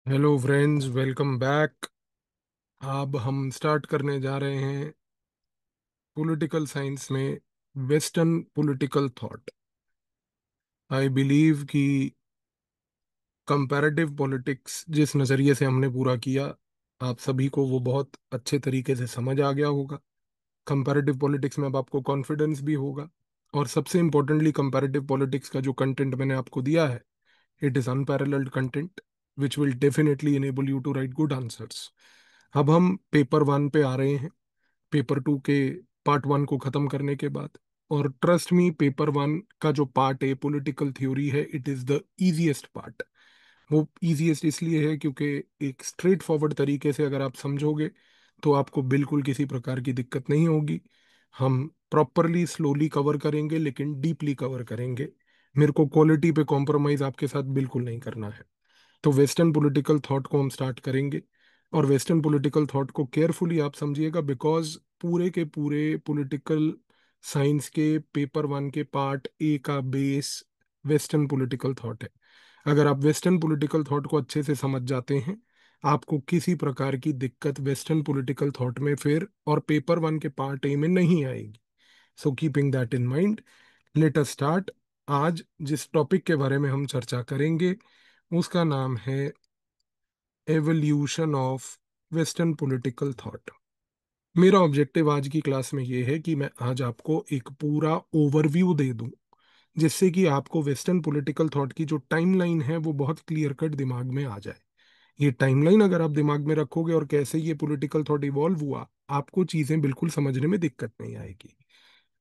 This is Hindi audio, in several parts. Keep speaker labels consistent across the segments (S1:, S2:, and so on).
S1: Hello friends, welcome back. अब हम स्टार्ट करने जा रहे हैं पॉलिटिकल साइंस में western political thought. I believe कि कंपैरेटिव पॉलिटिक्स जिस नज़रिए से हमने पूरा किया, आप सभी को वो बहुत अच्छे तरीके से समझ आ गया होगा। कंपैरेटिव पॉलिटिक्स में अब आपको कॉन्फिडेंस भी होगा। और सबसे इम्पोर्टेंटली, कंपैरेटिव पॉलिटिक्स का जो कंटेंट मैंने आपको दिया है, it is unparalleled content which will definitely enable you to write good answers. अब हम पेपर वन पे आ रहे हैं, पेपर टू के पार्ट वन को खत्म करने के बाद। और ट्रस्ट मी, पेपर वन का जो पार्ट है पॉलिटिकल थ्योरी है, it is the easiest part. वो इजीएस्ट इसलिए है क्योंकि एक स्ट्रेट फॉरवर्ड तरीके से अगर आप समझोगे तो आपको बिल्कुल किसी प्रकार की दिक्कत नहीं होगी। हम प्रॉपरली स्लोली कवर करेंगे लेकिन डीपली कवर करेंगे। मेरे को क्वालिटी पे कॉम्प्रोमाइज आपके साथ बिल्कुल नहीं करना है। तो वेस्टर्न पॉलिटिकल थॉट को हम स्टार्ट करेंगे। और वेस्टर्न पॉलिटिकल थॉट को केयरफुली आप समझिएगा, बिकॉज पूरे के पूरे पॉलिटिकल साइंस के पेपर वन के पार्ट ए का बेस वेस्टर्न पॉलिटिकल थॉट है। अगर आप वेस्टर्न पॉलिटिकल थॉट को अच्छे से समझ जाते हैं, आपको किसी प्रकार की दिक्कत वेस्टर्न पॉलिटिकल थॉट में फिर और पेपर वन के पार्ट ए में नहीं आएगी। So keeping that in mind, let us start. आज जिस टॉपिक के बारे में हम चर्चा करेंगे उसका नाम है evolution of western political thought. मेरा ऑब्जेक्टिव आज की क्लास में ये है कि मैं आज आपको एक पूरा ओवरव्यू दे दूं, जिससे कि आपको वेस्टर्न पॉलिटिकल थॉट की जो टाइमलाइन है वो बहुत क्लियर कट दिमाग में आ जाए। ये टाइमलाइन अगर आप दिमाग में रखोगे और कैसे ये पॉलिटिकल थॉट इवॉल्व हुआ, आपको चीजें बिल्कुल समझने में दिक्कत नहीं आएगी।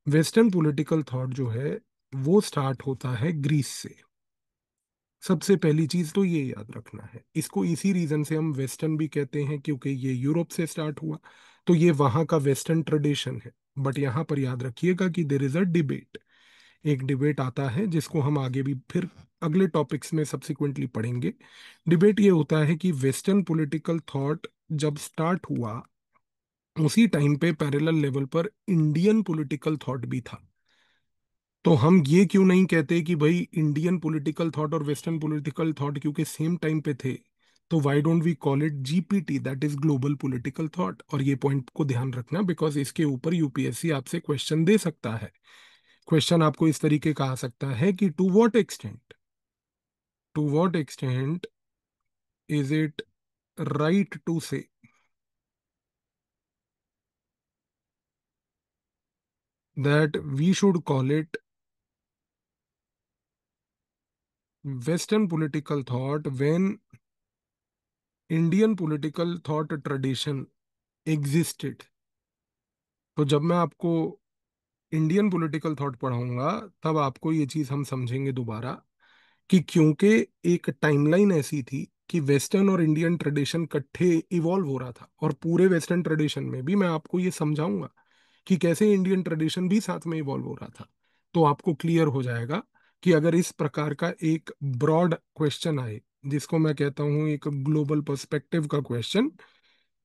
S1: वेस्टर्न पॉलिटिकल थॉट जो है वो स्टार्ट होता है ग्रीस से। सबसे पहली चीज तो ये याद रखना है, इसको इसी रीजन से हम वेस्टर्न भी कहते हैं क्योंकि ये यूरोप से स्टार्ट हुआ, तो ये वहाँ का वेस्टर्न ट्रेडिशन है। बट यहाँ पर याद रखिएगा कि देर इज अ डिबेट। एक डिबेट आता है जिसको हम आगे भी फिर अगले टॉपिक्स में सब्सिक्वेंटली पढ़ेंगे। डिबेट ये होता है कि वेस्टर्न पॉलिटिकल थॉट जब स्टार्ट हुआ, उसी टाइम पे पैरेलल लेवल पर इंडियन पॉलिटिकल थॉट भी था। तो हम ये क्यों नहीं कहते कि भाई इंडियन पॉलिटिकल थॉट और वेस्टर्न पॉलिटिकल थॉट क्योंकि सेम टाइम पे थे, तो why don't we call it GPT, that is global political thought. और ये पॉइंट को ध्यान रखना, बिकॉज इसके ऊपर यूपीएससी आपसे क्वेश्चन दे सकता है। क्वेश्चन आपको इस तरीके का आ सकता है कि to what extent is it right to say that we should call it western political thought when Indian political thought tradition existed. तो जब मैं आपको इंडियन पॉलिटिकल थॉट पढ़ाऊंगा, तब आपको ये चीज हम समझेंगे दोबारा कि क्योंकि एक टाइमलाइन ऐसी थी कि वेस्टर्न और इंडियन ट्रेडिशन इकट्ठे इवॉल्व हो रहा था, और पूरे वेस्टर्न ट्रेडिशन में भी मैं आपको ये समझाऊंगा कि कैसे इंडियन ट्रेडिशन भी साथ में इवॉल्व हो रहा था। तो आपको क्लियर हो जाएगा कि अगर इस प्रकार का एक ब्रॉड क्वेश्चन आए, जिसको मैं कहता हूं एक ग्लोबल पर्सपेक्टिव का क्वेश्चन,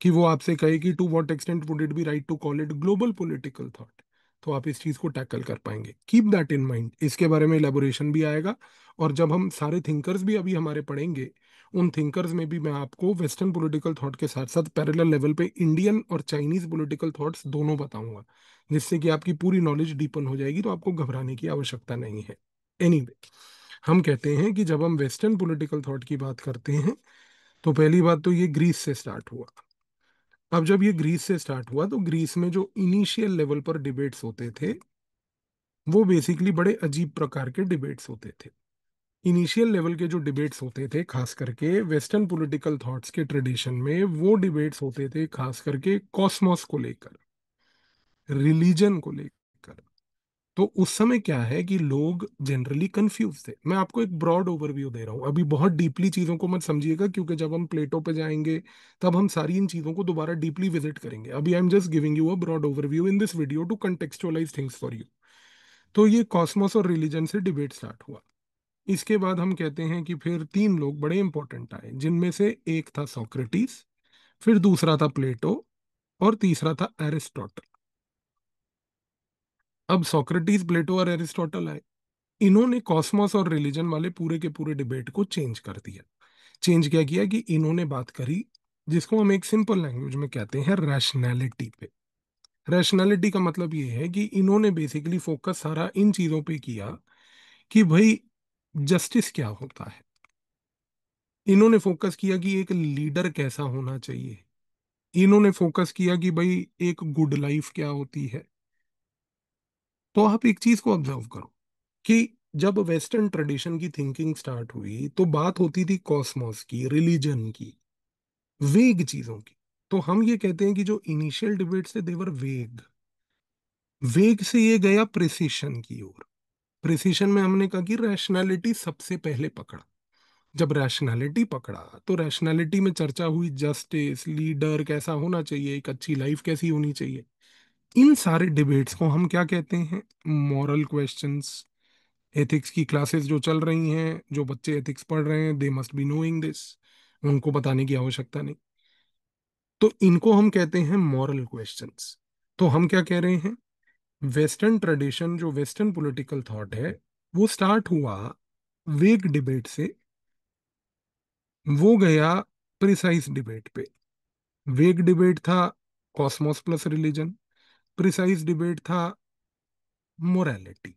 S1: कि वो आपसे कहे कि to what extent would it be right to call it global political thought, तो आप इस चीज को टैकल कर पाएंगे। कीप दैट इन माइंड, इसके बारे में इलेबोरेशन भी आएगा। और जब हम सारे थिंकर्स भी अभी हमारे पढ़ेंगे, उन थिंकर्स में भी मैं आपको वेस्टर्न पॉलिटिकल थॉट के साथ साथ पैरेलल लेवल पे इंडियन और चाइनीज पॉलिटिकल थॉट्स दोनों बताऊंगा, जिससे कि आपकी पूरी नॉलेज डीपन हो जाएगी, तो आपको घबराने की आवश्यकता नहीं है। एनीवे, हम कहते हैं कि जब हम वेस्टर्न पॉलिटिकल थॉट की बात करते हैं, तो पहली बात तो ये ग्रीस से स्टार्ट हुआ। अब जब ये ग्रीस से स्टार्ट हुआ, तो ग्रीस में जो इनिशियल लेवल पर डिबेट्स होते थे, वो बेसिकली बड़े अजीब प्रकार के डिबेट्स होते थे। इनिशियल लेवल के जो डिबेट्स होते थे, खास करके वेस्टर्न पॉलिटिकल थॉट्स के ट्रेडिशन में, वो डिबेट्स होते थे खास करके कॉस्मोस को लेकर, रिलीजन को लेकर। तो उस समय क्या है कि लोग जनरली कंफ्यूज थे। मैं आपको एक ब्रॉड ओवरव्यू दे रहा हूँ, अभी बहुत डीपली चीजों को मत समझिएगा, क्योंकि जब हम प्लेटो पे जाएंगे तब हम सारी इन चीजों को दोबारा डीपली विजिट करेंगे। अभी I am just giving you a broad overview in this video to contextualise things for you. तो ये कॉस्मोस और रिलीजन से डिबेट स्टार्ट हुआ। इसके बाद हम कहते हैं कि फिर तीन लोग बड़े इंपॉर्टेंट आए, जिनमें से एक था सोक्रेटिस, फिर दूसरा था प्लेटो, और तीसरा था एरिस्टोटल। अब सोक्रेटिस, प्लेटो और एरिस्टोटल आए, इन्होंने कॉस्मोस और रिलीजन वाले पूरे के पूरे डिबेट को चेंज कर दिया। चेंज क्या किया कि इन्होंने बात करी जिसको हम एक सिंपल लैंग्वेज में कहते हैं रैशनैलिटी पे। रैशनैलिटी का मतलब ये है कि इन्होंने बेसिकली फोकस सारा इन चीजों पे किया कि भाई जस्टिस क्या होता है। इन्होंने फोकस किया कि एक लीडर कैसा होना चाहिए। इन्होंने फोकस किया कि भाई एक गुड लाइफ क्या होती है। तो आप एक चीज को ऑब्जर्व करो कि जब वेस्टर्न ट्रेडिशन की थिंकिंग स्टार्ट हुई तो बात होती थी कॉस्मोस की, रिलीजन की, वेग चीजों की। तो हम ये कहते हैं कि जो इनिशियल डिबेट्स थे देवर वेग। वेग से ये गया प्रिसिशन की ओर। प्रिसिशन में हमने कहा कि रैशनैलिटी सबसे पहले पकड़ा। जब रैशनैलिटी पकड़ा तो रैशनैलिटी में चर्चा हुई जस्टिस, लीडर कैसा होना चाहिए, एक अच्छी लाइफ कैसी होनी चाहिए। इन सारे डिबेट्स को हम क्या कहते हैं? Moral questions. एथिक्स की क्लासेस जो चल रही हैं, जो बच्चे एथिक्स पढ़ रहे हैं, they must be knowing this. उनको बताने की आवश्यकता नहीं। तो इनको हम कहते हैं मॉरल क्वेश्चंस। तो हम क्या कह रहे हैं? वेस्टर्न ट्रेडिशन, जो वेस्टर्न पॉलिटिकल थॉट है, वो स्टार्ट हुआ वेग डिबेट से, वो गया प्रिसाइज डिबेट पे। वेग डिबेट था Cosmos plus religion, precise debate था मोरालिटी।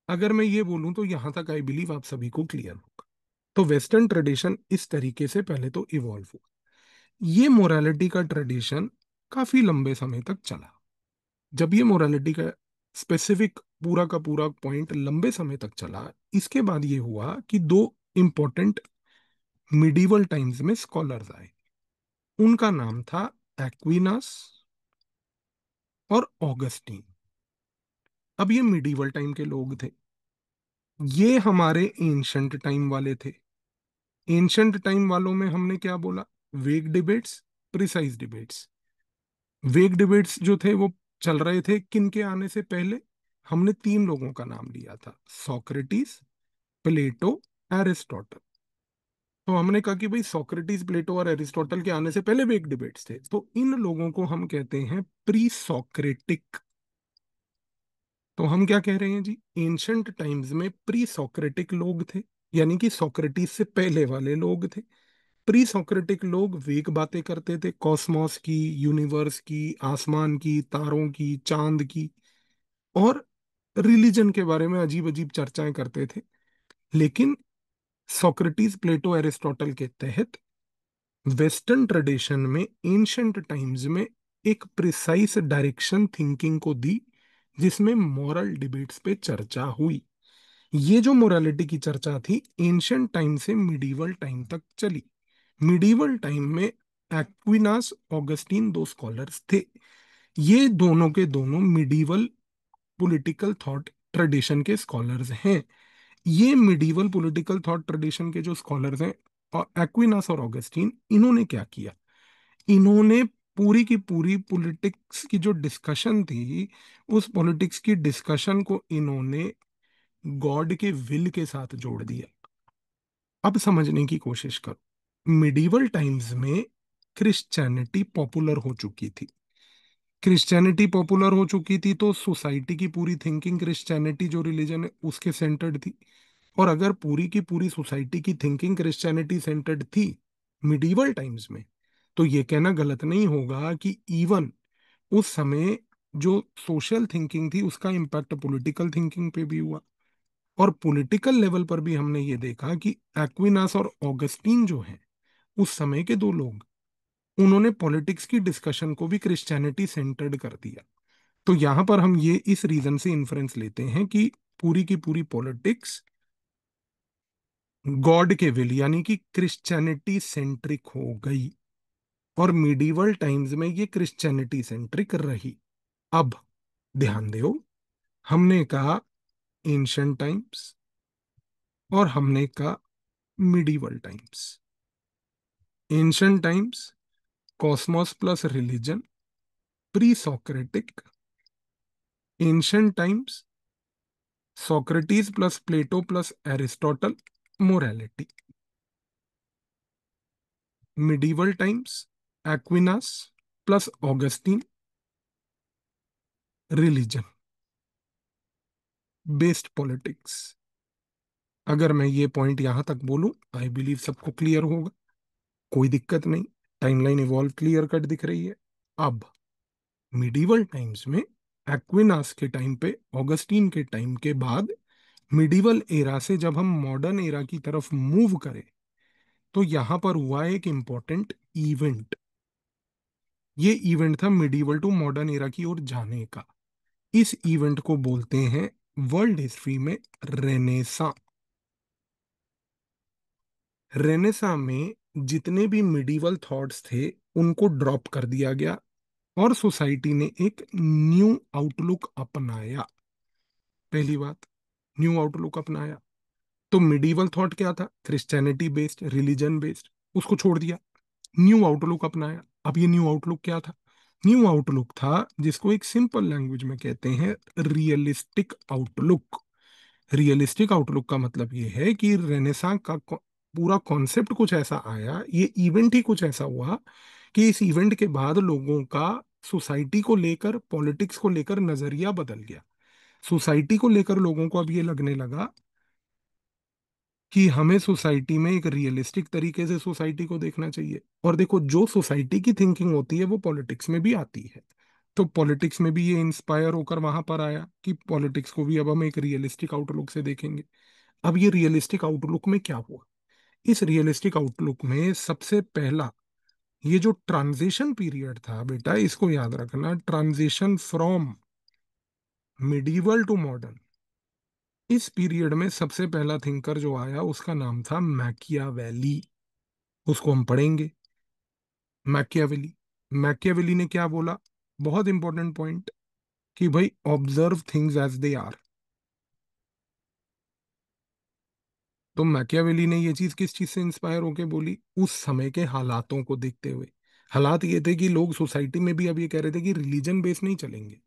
S1: अगर मैं ये बोलूं तो यहां तक आई बिलीव आप सभी को क्लियर होगा। तो वेस्टर्न ट्रेडिशन इस तरीके से पहले तो इवॉल्व हुआ। ये मोरालिटी का ट्रेडिशन काफी लंबे समय तक चला। जब ये मोरालिटी का स्पेसिफिक पूरा का पूरा पॉइंट लंबे समय तक चला, इसके बाद ये हुआ कि दो इंपॉर्टेंट मिडीवल टाइम्स में स्कॉलर्स आए। उनका नाम था एक्विनास और ऑगस्टीन। अब ये मिडीवल टाइम के लोग थे। ये हमारे एंशंट टाइम वाले थे। एंशंट टाइम वालों में हमने क्या बोला? वेग डिबेट्स, प्रिसाइज डिबेट्स। वेग डिबेट्स जो थे वो चल रहे थे किन के आने से पहले? हमने तीन लोगों का नाम लिया था, सोक्रेटिस, प्लेटो, एरिस्टोटल। तो हमने कहा कि भाई सोक्रेटिस, प्लेटो और एरिस्टोटल के आने से पहले वेग डिबेट्स थे, तो इन लोगों को हम कहते हैं प्री सोक्रेटिक। तो हम क्या कह रहे हैं जी? एंशंट टाइम्स में प्री सोक्रेटिक लोग थे, यानी कि सोक्रेटिस से पहले वाले लोग थे। प्री सोक्रेटिक लोग वेग बातें करते थे, कॉस्मोस की, यूनिवर्स की, आसमान की, तारों की, चांद की, और रिलीजन के बारे में अजीब अजीब चर्चाएं करते थे। लेकिन सोक्रेटिस, प्लेटो, एरिस्टोटल के तहत वेस्टर्न ट्रेडिशन में एंशंट टाइम्स में एक प्रिसाइज डायरेक्शन थिंकिंग को दी, जिसमें मॉरल डिबेट्स पे चर्चा हुई। ये जो मोरालिटी की चर्चा थी एंशंट टाइम से मिडीवल टाइम तक चली। मिडीवल टाइम में एक्विनास, ऑगस्टीन दो स्कॉलर्स थे। ये दोनों के दोनों मिडीवल पॉलिटिकल थॉट ट्रेडिशन के स्कॉलर्स हैं। ये मिडीवल पॉलिटिकल थॉट ट्रेडिशन के जो स्कॉलर्स हैं, और एक्विनास और ऑगस्टीन, इन्होंने क्या किया? इन्होंने पूरी की पूरी पॉलिटिक्स की जो डिस्कशन थी, उस पॉलिटिक्स की डिस्कशन को इन्होंने गॉड के विल के साथ जोड़ दिया। अब समझने की कोशिश करो। मिडीवल टाइम्स में क्रिश्चियनिटी पॉपुलर हो चुकी थी। क्रिश्चियनिटी पॉपुलर हो चुकी थी तो सोसाइटी की पूरी थिंकिंग क्रिश्चियनिटी जो रिलीजन है उसके सेंटर्ड थी। और अगर पूरी की पूरी सोसाइटी की थिंकिंग क्रिश्चियनिटी सेंटर्ड थी मिडीवल टाइम्स में, तो ये कहना गलत नहीं होगा कि इवन उस समय जो सोशल थिंकिंग थी उसका इम्पैक्ट पॉलिटिकल थिंकिंग पे भी हुआ। और पॉलिटिकल लेवल पर भी हमने ये देखा कि एक्विनास और ऑगस्टीन जो हैं, उस समय के दो लोग, उन्होंने पॉलिटिक्स की डिस्कशन को भी क्रिश्चियनिटी सेंटर्ड कर दिया। तो यहां पर हम ये इस रीजन से इन्फ्लुएंस लेते हैं कि पूरी की पूरी पॉलिटिक्स गॉड के विल यानी कि क्रिश्चियनिटी सेंट्रिक हो गई, और मिडीवल टाइम्स में ये क्रिश्चियनिटी सेंट्रिक रही। अब ध्यान दो, हमने कहा एंशंट टाइम्स और हमने कहा medieval times. Ancient times cosmos plus religion, pre Socratic. Ancient times Socrates plus Plato plus Aristotle, morality. Medieval times Aquinas plus Augustine, religion based politics. अगर मैं ये पॉइंट यहां तक बोलूं, आई बिलीव सबको क्लियर होगा, कोई दिक्कत नहीं। टाइमलाइन इवॉल्व क्लियर कट दिख रही है। अब मिडीवल टाइम्स में, एक्विनास के टाइम पे, ऑगस्टीन के टाइम के बाद, मिडीवल एरा से जब हम मॉडर्न एरा की तरफ मूव करें, तो यहां पर हुआ एक इंपॉर्टेंट इवेंट। ये इवेंट था मिडीवल टू मॉडर्न एरा की ओर जाने का। इस इवेंट को बोलते हैं वर्ल्ड हिस्ट्री में रेनेसा। रेनेसा में जितने भी मिडीवल थॉट्स थे उनको ड्रॉप कर दिया गया, और सोसाइटी ने एक न्यू आउटलुक अपनाया। पहली बात, न्यू आउटलुक अपनाया। तो मिडीवल थॉट क्या था? क्रिश्चियनिटी बेस्ड, रिलीजन बेस्ड, उसको छोड़ दिया, न्यू आउटलुक अपनाया। अब ये न्यू आउटलुक क्या था? न्यू आउटलुक था जिसको एक सिंपल लैंग्वेज में कहते हैं रियलिस्टिक आउटलुक। रियलिस्टिक आउटलुक का मतलब ये है कि रेनेसां का पूरा कॉन्सेप्ट कुछ ऐसा आया, ये इवेंट ही कुछ ऐसा हुआ कि इस इवेंट के बाद लोगों का सोसाइटी को लेकर, पॉलिटिक्स को लेकर नजरिया बदल गया। सोसाइटी को लेकर लोगों को अब ये लगने लगा कि हमें सोसाइटी में एक रियलिस्टिक तरीके से सोसाइटी को देखना चाहिए। और देखो, जो सोसाइटी की थिंकिंग होती है वो पॉलिटिक्स में भी आती है। तो पॉलिटिक्स में भी ये इंस्पायर होकर वहां पर आया कि पॉलिटिक्स को भी अब हम एक रियलिस्टिक आउटलुक से देखेंगे। अब ये रियलिस्टिक आउटलुक में क्या हुआ? इस रियलिस्टिक आउटलुक में सबसे पहला, ये जो ट्रांजिशन पीरियड था बेटा, इसको याद रखना, transition from medieval to modern. इस पीरियड में सबसे पहला थिंकर जो आया उसका नाम था मैकियावेली। उसको हम पढ़ेंगे। मैकियावेली। मैकियावेली ने क्या बोला? बहुत इंपॉर्टेंट पॉइंट, कि भाई observe things as they are. तो मैकियावेली ने ये चीज किस चीज से इंस्पायर होके बोली? उस समय के हालातों को देखते हुए। हालात ये थे कि लोग सोसाइटी में भी अब ये कह रहे थे कि रिलीजन बेस नहीं चलेंगे,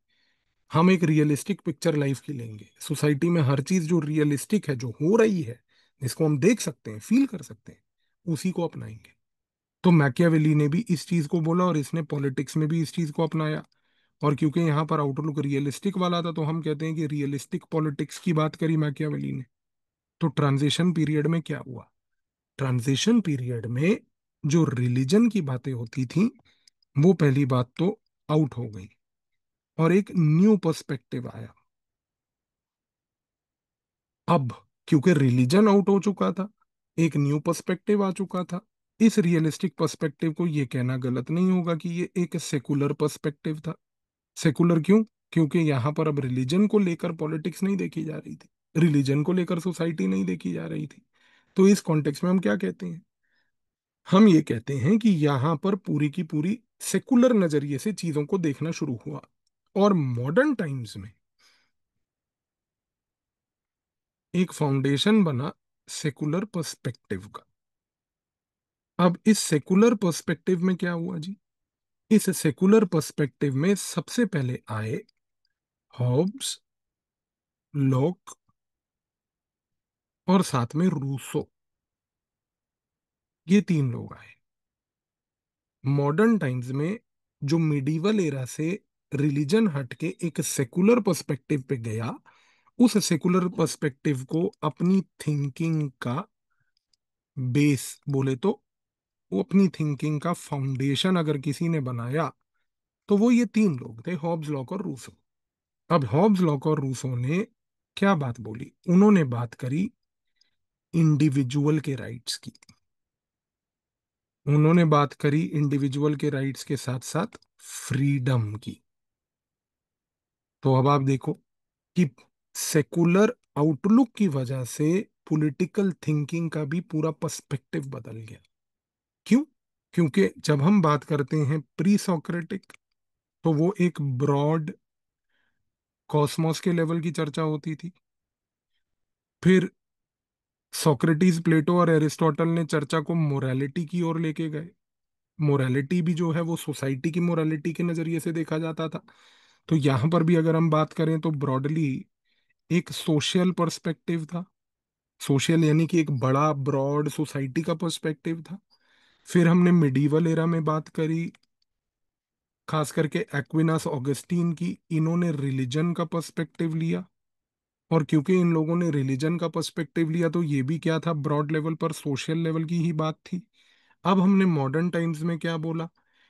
S1: हम एक रियलिस्टिक पिक्चर लाइफ की लेंगे। सोसाइटी में हर चीज जो रियलिस्टिक है, जो हो रही है, जिसको हम देख सकते हैं, फील कर सकते हैं, उसी को अपनाएंगे। तो मैकियावेली ने भी इस चीज को बोला, और इसने पॉलिटिक्स में भी इस चीज को अपनाया। और क्योंकि यहाँ पर आउटलुक रियलिस्टिक वाला था, तो हम कहते हैं कि रियलिस्टिक पॉलिटिक्स की बात करी मैकियावेली ने। तो ट्रांजिशन पीरियड में क्या हुआ? ट्रांजिशन पीरियड में जो रिलीजन की बातें होती थी, वो पहली बात तो आउट हो गई, और एक न्यू पर्सपेक्टिव आया। अब क्योंकि रिलीजन आउट हो चुका था, एक न्यू पर्सपेक्टिव आ चुका था। इस रियलिस्टिक पर्सपेक्टिव को ये कहना गलत नहीं होगा कि ये एक सेकुलर पर्सपेक्टिव था। सेकुलर क्यों? क्योंकि यहाँ पर अब रिलीजन को लेकर पॉलिटिक्स नहीं देखी जा रही थी, रिलीजन को लेकर सोसाइटी नहीं देखी जा रही थी। तो इस कॉन्टेक्स्ट में हम क्या कहते हैं? हम ये कहते हैं कि यहाँ पर पूरी की पूरी सेकुलर नजरिए से चीजों को देखना शुरू हुआ। और मॉडर्न टाइम्स में एक फाउंडेशन बना सेकुलर पर्सपेक्टिव का। अब इस सेकुलर पर्सपेक्टिव में क्या हुआ जी? इस सेकुलर पर्सपेक्टिव में सबसे पहले आए हॉब्स, लॉक, और साथ में रूसो। ये तीन लोग आए मॉडर्न टाइम्स में। जो मिडीवल एरा से रिलीजन हट के एक सेकुलर पर्सपेक्टिव पे गया, उस सेकुलर पर्सपेक्टिव को अपनी थिंकिंग का बेस बोले तो, वो अपनी थिंकिंग का फाउंडेशन अगर किसी ने बनाया, तो वो ये तीन लोग थे, हॉब्स, लॉक और रूसो। अब हॉब्स, लॉक और रूसो ने क्या बात बोली? उन्होंने बात करी इंडिविजुअल के राइट्स की। उन्होंने बात करी इंडिविजुअल के राइट्स के साथ साथ फ्रीडम की। तो अब आप देखो कि सेकुलर आउटलुक की वजह से पॉलिटिकल थिंकिंग का भी पूरा पर्सपेक्टिव बदल गया। क्यों? क्योंकि जब हम बात करते हैं प्री सोक्रेटिक, तो वो एक ब्रॉड कॉस्मोस के लेवल की चर्चा होती थी। फिर सोक्रेटिस, प्लेटो और एरिस्टोटल ने चर्चा को मोरालिटी की ओर लेके गए। मोरालिटी भी जो है वो सोसाइटी की मोरालिटी के नजरिए से देखा जाता था। तो यहां पर भी अगर हम बात करें तो ब्रॉडली एक सोशल पर्सपेक्टिव था। सोशल यानी कि एक बड़ा ब्रॉड सोसाइटी का पर्सपेक्टिव था। फिर हमने मिडीवल एरा में बात करी, खास करके एक्विनास, ऑगस्टीन की। इन्होंने रिलीजन का पर्सपेक्टिव लिया। और क्योंकि इन लोगों ने रिलीजन का पर्सपेक्टिव लिया, तो ये भी क्या था, ब्रॉड लेवल पर सोशल लेवल की ही बात थी। अब हमने मॉडर्न टाइम्स में क्या बोला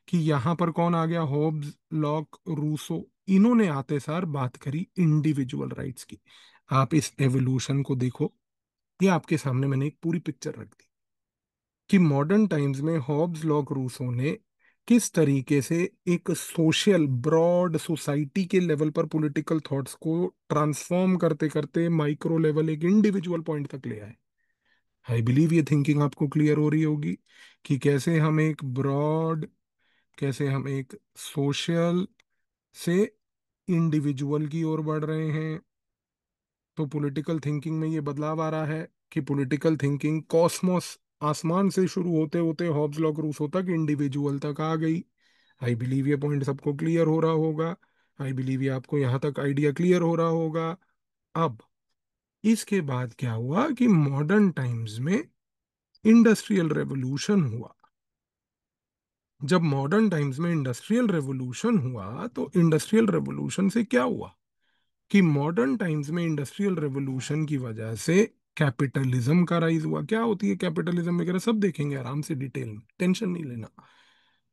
S1: कि यहाँ पर कौन आ गया, होब्स, लॉक, रूसो। इन्होंने आते सार बात करी इंडिविजुअल राइट्स की। आप इस एवोल्यूशन को देखो, ये आपके सामने मैंने एक पूरी पिक्चर रख दी कि मॉडर्न टाइम्स में हॉब्स, लॉक, रूसो ने किस तरीके से एक सोशल ब्रॉड सोसाइटी के लेवल पर पॉलिटिकल थॉट्स को ट्रांसफॉर्म करते करते माइक्रो लेवल एक इंडिविजुअल पॉइंट तक ले आए। आई बिलीव ये थिंकिंग आपको क्लियर हो रही होगी कि कैसे हम एक ब्रॉड, कैसे हम एक सोशल से इंडिविजुअल की ओर बढ़ रहे हैं। तो पॉलिटिकल थिंकिंग में ये बदलाव आ रहा है कि पॉलिटिकल थिंकिंग कॉस्मोस, आसमान से शुरू होते होते हॉब्स, लॉक, रूसो तक इंडिविजुअल तक आ गई। आई बिलीव ये पॉइंट सबको क्लियर हो रहा होगा। आई बिलीव ये आपको यहाँ तक आइडिया क्लियर हो रहा होगा। अब इसके बाद क्या हुआ कि मॉडर्न टाइम्स में इंडस्ट्रियल रेवोल्यूशन हुआ। जब मॉडर्न टाइम्स में इंडस्ट्रियल रेवोल्यूशन हुआ, तो इंडस्ट्रियल रेवोल्यूशन से क्या हुआ कि मॉडर्न टाइम्स में इंडस्ट्रियल रेवोल्यूशन की वजह से कैपिटलिज्म का राइज हुआ। क्या होती है कैपिटलिज्म वगैरह सब देखेंगे आराम से डिटेल में, टेंशन नहीं लेना।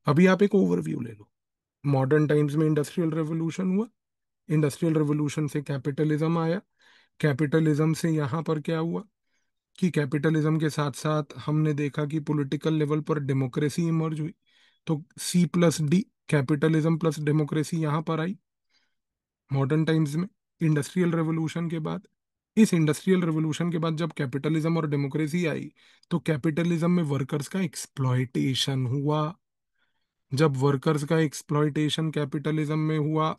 S1: अभी आप एक ओवरव्यू ले लो। मॉडर्न टाइम्स में इंडस्ट्रियल रेवोल्यूशन हुआ, इंडस्ट्रियल रेवोल्यूशन से कैपिटलिज्म आया, कैपिटलिज्म से यहाँ पर क्या हुआ कि कैपिटलिज्म के साथ साथ हमने देखा कि पॉलिटिकल लेवल पर डेमोक्रेसी इमर्ज हुई। तो C+D, कैपिटलिज्म प्लस डेमोक्रेसी यहाँ पर आई मॉडर्न टाइम्स में इंडस्ट्रियल रेवोल्यूशन के बाद। इस इंडस्ट्रियल रेवोल्यूशन के बाद जब कैपिटलिज्म और डेमोक्रेसी आई, तो कैपिटलिज्म में वर्कर्स का एक्सप्लॉइटेशन हुआ। जब वर्कर्स का एक्सप्लॉइटेशन कैपिटलिज्म में हुआ,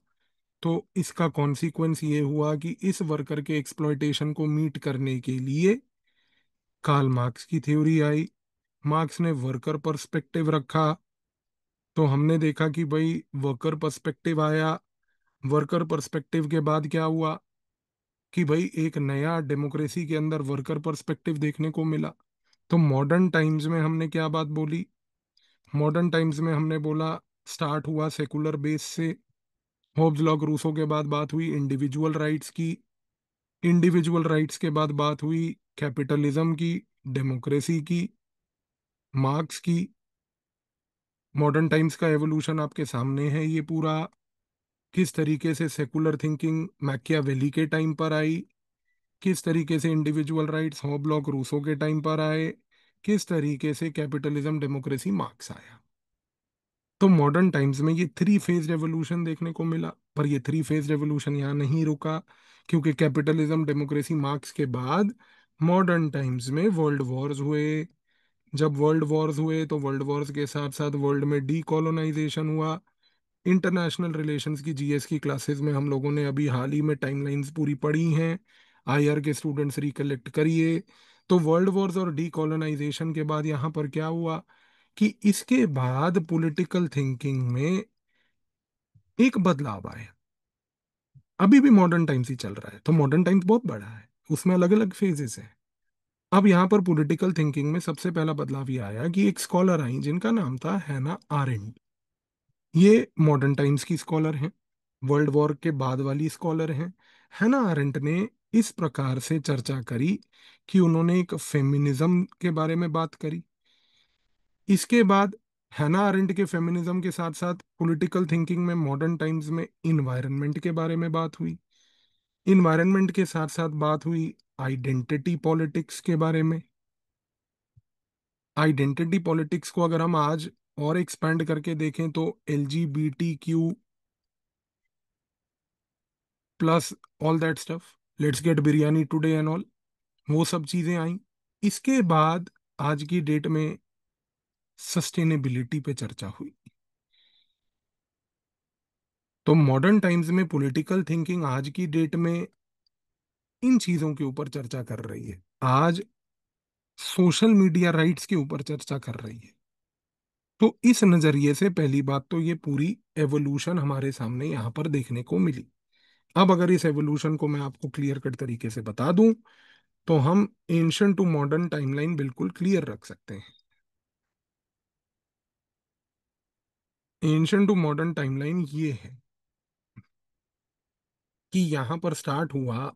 S1: तो इसका कॉन्सिक्वेंस ये हुआ कि इस वर्कर के एक्सप्लॉइटेशन को मीट करने के लिए कार्ल मार्क्स की थ्योरी आई। मार्क्स ने वर्कर पर्सपेक्टिव रखा। तो हमने देखा कि भाई वर्कर पर्सपेक्टिव आया। वर्कर पर्सपेक्टिव के बाद क्या हुआ कि भाई एक नया डेमोक्रेसी के अंदर वर्कर पर्सपेक्टिव देखने को मिला। तो मॉडर्न टाइम्स में हमने क्या बात बोली, मॉडर्न टाइम्स में हमने बोला स्टार्ट हुआ सेकुलर बेस से। होब्स, लॉक, रूसो के बाद बात हुई इंडिविजुअल राइट्स की। इंडिविजुअल राइट्स के बाद बात हुई कैपिटलिज्म की, डेमोक्रेसी की, मार्क्स की। मॉडर्न टाइम्स का एवोल्यूशन आपके सामने है ये पूरा, किस तरीके से सेकुलर थिंकिंग मैकियावेली के टाइम पर आई, किस तरीके से इंडिविजुअल राइट्स हॉबलॉक रूसो के टाइम पर आए, किस तरीके से कैपिटलिज्म, डेमोक्रेसी, मार्क्स आया। तो मॉडर्न टाइम्स में ये थ्री फेज रेवोल्यूशन देखने को मिला। पर ये थ्री फेज रेवोल्यूशन यहाँ नहीं रुका, क्योंकि कैपिटलिज्म, डेमोक्रेसी, मार्क्स के बाद मॉडर्न टाइम्स में वर्ल्ड वॉर्स हुए। जब वर्ल्ड वॉर्स हुए, तो वर्ल्ड वॉर्स के साथ साथ वर्ल्ड में डीकोलोनाइजेशन हुआ। इंटरनेशनल रिलेशंस की जीएस की क्लासेस में हम लोगों ने अभी हाल ही में टाइमलाइंस पूरी पढ़ी हैं। आईआर के स्टूडेंट्स रिकलेक्ट करिए। तो वर्ल्ड वॉर्स और डीकोलोनाइजेशन के बाद यहाँ पर क्या हुआ कि इसके बाद पॉलिटिकल थिंकिंग में एक बदलाव आया। अभी भी मॉडर्न टाइम्स ही चल रहा है, तो मॉडर्न टाइम्स बहुत बड़ा है, उसमें अलग अलग फेजेस हैं। अब यहाँ पर पॉलिटिकल थिंकिंग में सबसे पहला बदलाव ये आया कि एक स्कॉलर आई जिनका नाम था हैना आरेंट। ये मॉडर्न टाइम्स की स्कॉलर हैं, वर्ल्ड वॉर के बाद वाली स्कॉलर हैं। हैना आरेंट ने इस प्रकार से चर्चा करी कि उन्होंने एक फेमिनिज्म के बारे में बात करी। इसके बाद हैना आरेंट के फेमिनिज्म के साथ साथ पॉलिटिकल थिंकिंग में मॉडर्न टाइम्स में इन्वायरमेंट के बारे में बात हुई। इन्वायरमेंट के साथ साथ बात हुई आइडेंटिटी पॉलिटिक्स के बारे में। आइडेंटिटी पॉलिटिक्स को अगर हम आज और एक्सपेंड करके देखें, तो LGBTQ plus all that stuff, let's get biryani today and all, वो सब चीजें आई। इसके बाद आज की डेट में सस्टेनेबिलिटी पे चर्चा हुई। तो मॉडर्न टाइम्स में पॉलिटिकल थिंकिंग आज की डेट में इन चीजों के ऊपर चर्चा कर रही है। आज सोशल मीडिया राइट्स के ऊपर चर्चा कर रही है। तो इस नजरिए से पहली बात तो ये पूरी एवोल्यूशन हमारे सामने यहाँ पर देखने को मिली। अब अगर इस एवोल्यूशन को मैं आपको क्लियर कट तरीके से बता दूं, तो हम एंशियंट टू मॉडर्न टाइमलाइन बिल्कुल क्लियर रख सकते हैं। एंशियंट टू मॉडर्न टाइमलाइन ये है कि यहाँ पर स्टार्ट हुआ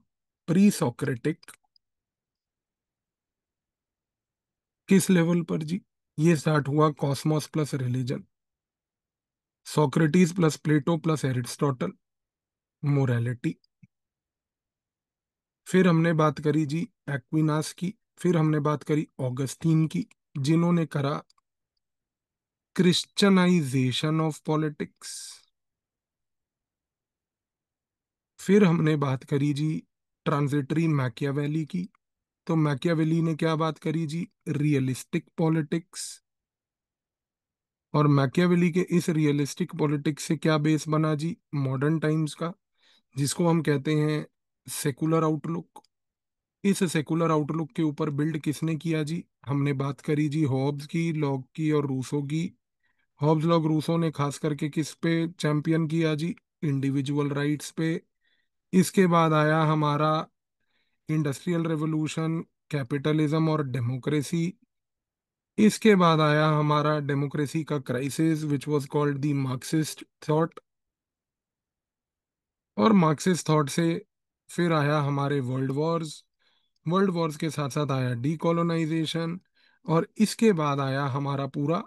S1: प्री सोक्रेटिक किस लेवल पर जी? ये स्टार्ट हुआ cosmos plus religion, Socrates plus Plato plus Aristotle, morality. फिर हमने बात करी जी एक्विनास की, फिर हमने बात करी ऑगस्टीन की, जिन्होंने करा क्रिश्चियनाइजेशन ऑफ पॉलिटिक्स। फिर हमने बात करी जी ट्रांजिटरी मैकियावेली की, तो मैकियावेली ने क्या बात करी जी? Realistic politics. और मैकियावेली के इस रियलिस्टिक पॉलिटिक्स से क्या बेस बना जी? मॉडर्न टाइम्स का, जिसको हम कहते हैं सेकुलर आउटलुक। इस सेकुलर आउटलुक के ऊपर बिल्ड किसने किया जी? हमने बात करी जी हॉब्स की, लॉक की और रूसो की। हॉब्स लॉक रूसो ने खास करके किस पे चैंपियन किया जी? इंडिविजुअल राइट्स पे। इसके बाद आया हमारा इंडस्ट्रियल रेवोल्यूशन, कैपिटलिज्म और डेमोक्रेसी। इसके बाद आया हमारा डेमोक्रेसी का crisis which was called the Marxist thought. और मार्क्सिस्ट थॉट से फिर आया हमारे वर्ल्ड वॉर्स। वर्ल्ड वॉर्स के साथ साथ आया डीकोलोनाइजेशन। और इसके बाद आया हमारा पूरा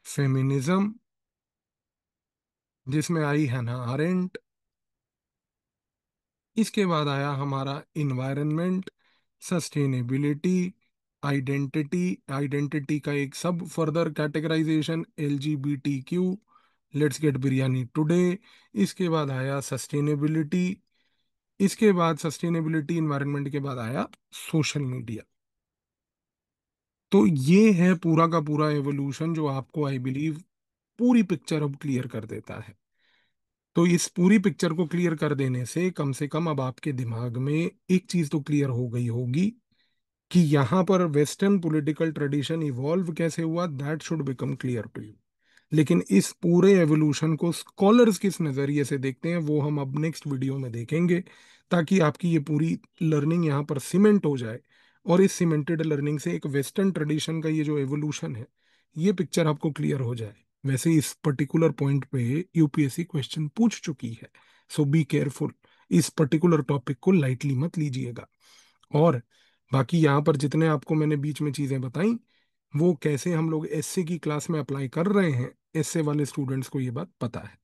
S1: फेमिनिज्म, जिसमें आई हैना अरेंट। इसके बाद आया हमारा इन्वायरमेंट, सस्टेनेबिलिटी, आइडेंटिटी। आइडेंटिटी का एक sub further categorisation LGBTQ, let's get biryani today. इसके बाद आया सस्टेनेबिलिटी। इसके बाद सस्टेनेबिलिटी इन्वायरमेंट के बाद आया सोशल मीडिया। तो ये है पूरा का पूरा एवोल्यूशन, जो आपको आई बिलीव पूरी पिक्चर अब क्लियर कर देता है। तो इस पूरी पिक्चर को क्लियर कर देने से कम अब आपके दिमाग में एक चीज तो क्लियर हो गई होगी कि यहाँ पर वेस्टर्न पॉलिटिकल ट्रेडिशन इवॉल्व कैसे हुआ, that should become clear to you. लेकिन इस पूरे एवोल्यूशन को स्कॉलर्स किस नज़रिए से देखते हैं वो हम अब नेक्स्ट वीडियो में देखेंगे, ताकि आपकी ये पूरी लर्निंग यहाँ पर सीमेंट हो जाए। और इस सीमेंटेड लर्निंग से एक वेस्टर्न ट्रेडिशन का ये जो एवोल्यूशन है, ये पिक्चर आपको क्लियर हो जाए। वैसे इस पर्टिकुलर पॉइंट पे यूपीएससी क्वेश्चन पूछ चुकी है, सो बी केयरफुल। इस पर्टिकुलर टॉपिक को लाइटली मत लीजिएगा। और बाकी यहाँ पर जितने आपको मैंने बीच में चीज़ें बताई, वो कैसे हम लोग एसए की क्लास में अप्लाई कर रहे हैं, एसए वाले स्टूडेंट्स को ये बात पता है।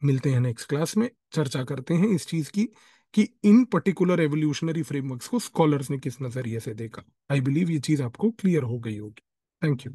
S1: मिलते हैं नेक्स्ट क्लास में, चर्चा करते हैं इस चीज़ की कि इन पर्टिकुलर एवोल्यूशनरी फ्रेमवर्क्स को स्कॉलर्स ने किस नज़रिए से देखा। आई बिलीव ये चीज़ आपको क्लियर हो गई होगी। Thank you.